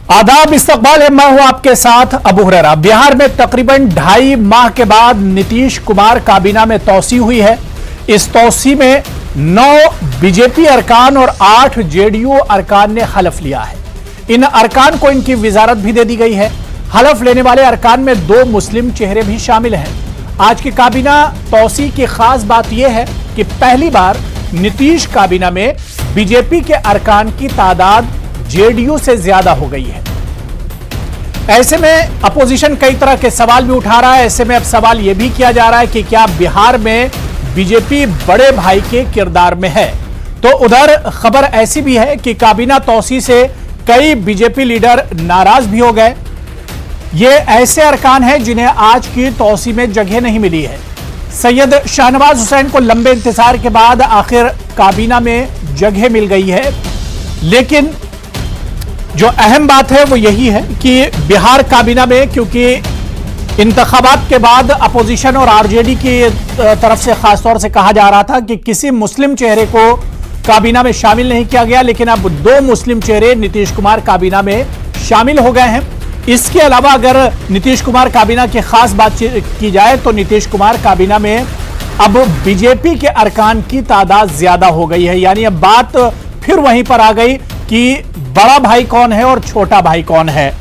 आदाब, इस्तकबाल है। मैं हूं आपके साथ अबू हुरैरा। बिहार में तकरीबन 2.5 माह के बाद नीतीश कुमार काबीना में तौसी हुई है। इस तौसी में 9 बीजेपी अरकान और 8 जेडीयू अरकान ने हलफ लिया है। इन अरकान को इनकी विजारत भी दे दी गई है। हलफ लेने वाले अरकान में 2 मुस्लिम चेहरे भी शामिल हैं। आज की काबीना तौसी की खास बात यह है कि पहली बार नीतीश काबीना में बीजेपी के अरकान की तादाद जेडीयू से ज्यादा हो गई है। ऐसे में अपोजिशन कई तरह के सवाल भी उठा रहा है। ऐसे में अब सवाल यह भी किया जा रहा है कि क्या बिहार में बीजेपी बड़े भाई के किरदार में है। तो उधर खबर ऐसी भी है कि काबीना तौसी से कई बीजेपी लीडर नाराज भी हो गए। ये ऐसे अरकान हैं जिन्हें आज की तौसी में जगह नहीं मिली है। सैयद शाहनवाज हुसैन को लंबे इंतजार के बाद आखिर काबीना में जगह मिल गई है, लेकिन जो अहम बात है वो यही है कि बिहार काबीना में, क्योंकि इंतखाबात के बाद अपोजिशन और आरजेडी की तरफ से खासतौर से कहा जा रहा था कि किसी मुस्लिम चेहरे को काबीना में शामिल नहीं किया गया, लेकिन अब 2 मुस्लिम चेहरे नीतीश कुमार काबीना में शामिल हो गए हैं। इसके अलावा अगर नीतीश कुमार काबीना की खास बातचीत की जाए तो नीतीश कुमार काबीना में अब बीजेपी के अरकान की तादाद ज्यादा हो गई है। यानी अब बात फिर वहीं पर आ गई कि बड़ा भाई कौन है और छोटा भाई कौन है।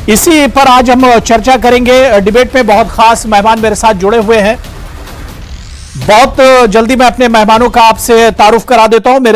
इसी पर आज हम चर्चा करेंगे। डिबेट में बहुत खास मेहमान मेरे साथ जुड़े हुए हैं। बहुत जल्दी मैं अपने मेहमानों का आपसे तारुफ करा देता हूं।